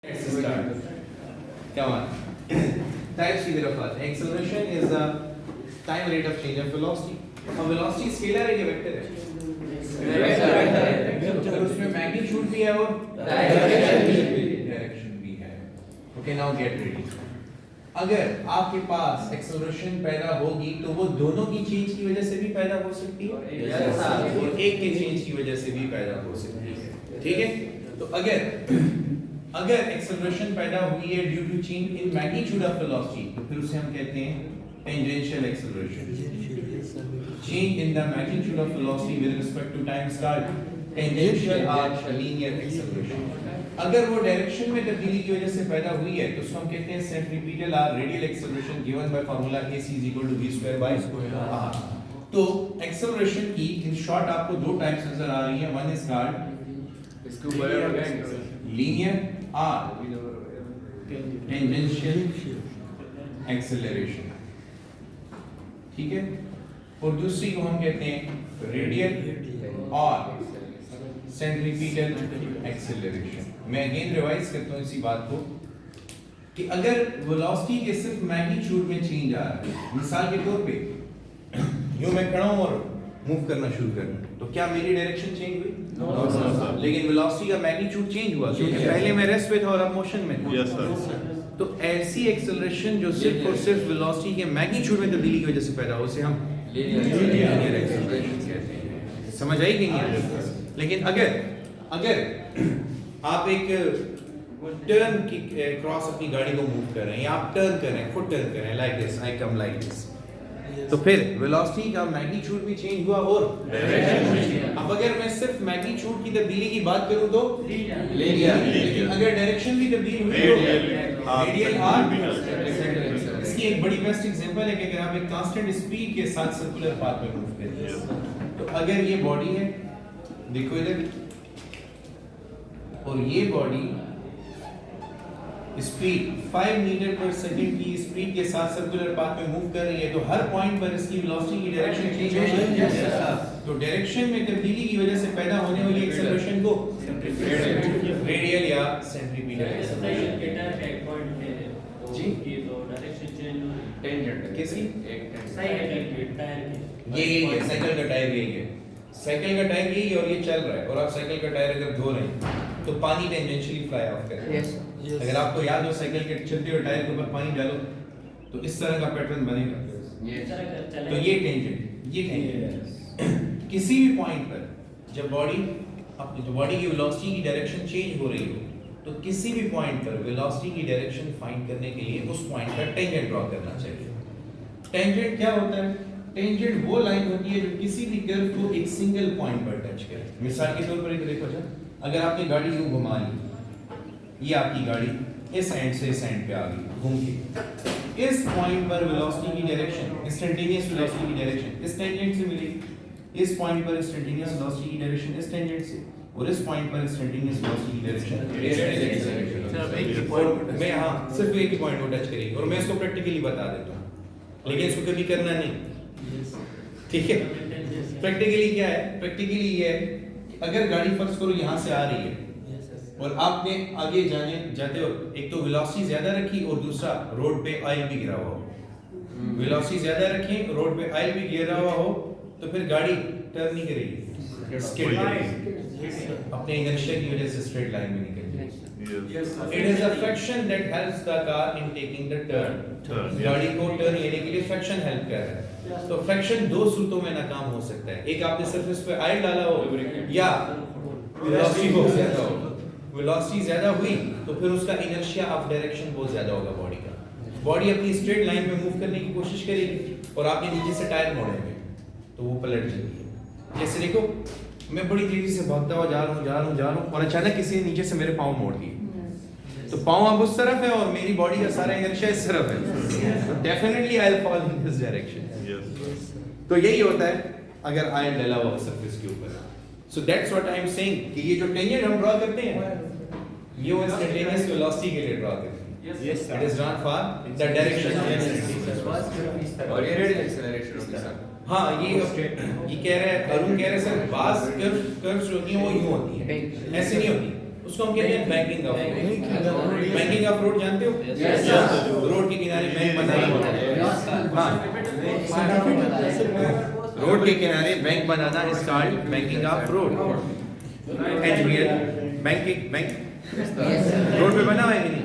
Come on. Type figure of earth. Acceleration is the time rate of change of velocity. अब velocity scalar है या vector है? Vector है। उसमें magnitude भी है और डायरेक्शन भी है। Okay, now get ready. अगर आपके पास acceleration पैदा होगी तो वो दोनों की चेंज की वजह से भी पैदा हो सकती है और एक के चेंज की वजह से भी पैदा हो सकती है। ठीक है? तो अगर एक्सेलरेशन पैदा हुई है due to change in magnitude of velocity तो फिर उसे हम कहते हैं tangential acceleration. Change in the magnitude of velocity with respect to time is called tangential और लीनियर एक्सेलरेशन। अगर वो डायरेक्शन में तब्दीली की वजह से पैदा हुई है तो उसको हम कहते हैं सेंट्रीपिटल और radial acceleration given by formula ac = v² by r। तो एक्सेलरेशन की इन शॉर्ट आपको दो टाइप्स नजर आ रही हैं। वन इज कॉल्ड लीनियर और टेंजेंशियल एक्सेलरेशन। ठीक है? और दूसरी को हम कहते हैं रेडियल और सेंट्रीपिटल एक्सेलरेशन। मैं अगेन रिवाइज करता हूं इसी बात को कि अगर वेलोसिटी के सिर्फ मैग्नीट्यूड में चेंज आ रहा है, मिसाल के तौर पे यूं मैं खड़ा हूं और मूव करना शुरू कर दूं तो क्या मेरी डायरेक्शन चेंज हुई? लेकिन वेलोसिटी का मैग्नीट्यूड चेंज हुआ क्योंकि पहले मैं रेस्ट पे था और अब मोशन में था। Yes sir. तो ऐसी एक्सेलरेशन जो सिर्फ और सिर्फ वेलोसिटी के मैग्नीट्यूड में तब्दीली की वजह से पैदा हो उसे हम लीनियर एक्सेलरेशन कहते हैं। समझ आई कि नहीं? लेकिन अगर आप एक टर्न की क्रॉस अपनी गाड़ी को मूव कर रहे हैं या आप टर्न कर रहे हैं, फुट टर्न कर रहे हैं like this, I come like this, तो फिर वेलोसिटी का मैग्नीट्यूड भी चेंज हुआ और अब अगर मैं सिर्फ मैग्नीट्यूड की तब्दीली की बात करूं तो लीनियर, लेकिन अगर डायरेक्शन भी तब्दील हुई तो रेडियल और इसकी एक बड़ी बेस्ट एग्जांपल है कि अगर आप एक कांस्टेंट स्पीड के साथ सर्कुलर पाथ में मूव कर रहे हैं तो अगर ये बॉडी है, देखो इधर, और ये बॉडी स्पीड 5 मीटर पर सेकंड की स्पीड के साथ सर्कुलर पाथ में मूव कर रही है तो हर पॉइंट पर इसकी वेलोसिटी की डायरेक्शन चेंज होगी। तो डायरेक्शन में तब्दीली की वजह से पैदा होने वाली एक्सेलरेशन को रेडियल या सेंट्रीपिटल एक्सेलरेशन जी डायरेक्शन चेंज टेंजेंट किसकी? टायर ये है साइकिल का टायर, यही है साइकिल का टायर, यही है और ये चल रहा है और आप साइकिल का टायर अगर धो रहे हैं तो पानी टेंजेंशियली फ्लाई ऑफ करेगा। अगर आपको याद हो साइकिल के चलते हुए टायर के ऊपर पानी डालो तो इस तरह का पैटर्न बनेगा। तो ये टेंजेंट किसी भी पॉइंट पर जब बॉडी की वेलोसिटी की डायरेक्शन चेंज हो रही हो तो किसी भी पॉइंट पर वेलोसिटी की डायरेक्शन फाइंड करने के लिए उस पॉइंट पर टेंजेंट ड्रॉ करना चाहिए। टेंजेंट क्या होता है? टेंजेंट वो लाइन होती है जो किसी भी कर्व को एक सिंगल पॉइंट पर टच करे। मिसाल के तौर पर एक देखो, अगर आपने गाड़ी यूं घुमा ली, ये आपकी गाड़ी इस एंड से इस एंड पे आ गई घूम के, इस पॉइंट पर वेलोसिटी की डायरेक्शन, इंस्टैन्टेनियस वेलोसिटी की डायरेक्शन इस टेंजेंट से मिलेगी। इस पॉइंट पर इंस्टैन्टेनियस वेलोसिटी की डायरेक्शन इस टेंजेंट से, और इस पॉइंट पर इंस्टैन्टेनियस वेलोसिटी की डायरेक्शन मैं हाँ सिर्फ एक ही पॉइंट को टच करेगी और मैं इसको प्रैक्टिकली बता देता हूँ, लेकिन इसको कभी करना नहीं। ठीक है? प्रैक्टिकली क्या है? प्रैक्टिकली ये है कि अगर गाड़ी फर्ज करो यहाँ से आ रही है और आपने आगे जाते हो एक तो वेलोसिटी ज्यादा रखी और दूसरा रोड पे ऑयल भी गिरा हुआ हो। वेलोसिटी ज्यादा रखी, रोड पे ऑयल भी गिरा हुआ हो तो फिर गाड़ी टर्न नहीं करेगी, स्ट्रेट अपने इनर्शिया की वजह से स्ट्रेट लाइन में निकल जाएगी। It is a friction that helps the car in taking the turn. गाड़ी को टर्न लेने के लिए फ्रिक्शन हेल्प कर रहा है। तो फ्रिक्शन दो सूरतों में नाकाम हो सकता है, एक आपने सरफेस पे ऑयल डाला हो या वेलोसिटी बहुत ज्यादा हो। वेलोसिटी ज्यादा हुई तो फिर उसका इनर्शिया ऑफ डायरेक्शन बहुत ज्यादा होगा बॉडी का। बॉडी अपनी स्ट्रेट लाइन में मूव करने की कोशिश करेगी और आपने नीचे से टायर मोड़ेंगे तो वो पलट जाएगी। जैसे देखो मैं बड़ी तेजी से भागता हुआ जा रहा हूँ और अचानक किसी ने नीचे से मेरे पाँव मोड़ दिए तो पाँव अब उस तरफ है और मेरी बॉडी का सारा इनर्शिया इस तरफ है, तो definitely I will fall in this direction. तो यही होता है अगर ऑयल डला हुआ सरफेस के ऊपर। So that's what I am saying कि ये जो टेंजेंट हम ड्रॉ करते हैं ये वो इंस्टैन्टेनियस वेलोसिटी के लिए ड्रॉ करते हैं। It is not for the direction और ये रेडियल एक्सेलरेशन होता है। हाँ ये कह रहे हैं, अरुण कह रहे हैं सर बास कर्व्स जो होती हैं वो यूं होती हैं, ऐसे नहीं होती, उसको हम कहते हैं बैंकिंग ऑफ ऑफ रोड जानते हो? रोड के किनारे बैंक बनाया हुआ है। रोड के किनारे bank banana is called banking of road. HBL bank road पे बना हुआ है कि नहीं?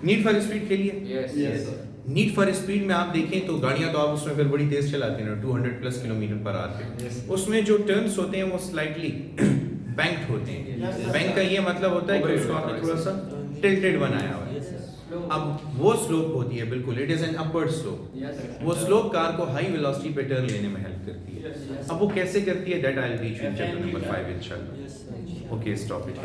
नीड फॉर स्पीड के लिए नीड फॉर स्पीड में आप देखें तो गाड़ियां तो आप उसमें फिर बड़ी तेज चलाते हैं ना, 200 प्लस किलोमीटर पर आवर पे। उसमें जो टर्न्स होते हैं वो स्लाइटली बैंक्ड होते हैं। बैंक का ये मतलब होता है कि उसको आपने थोड़ा सा टिल्टेड बनाया हुआ है। अब वो स्लोप होती है बिल्कुल, it is an upward slope. वो स्लोप कार को हाई वेलोसिटी पे टर्न लेने में हेल्प करती है। अब वो कैसे करती है, that I will teach you in chapter number 5 इंशाल्लाह। Okay, stop it.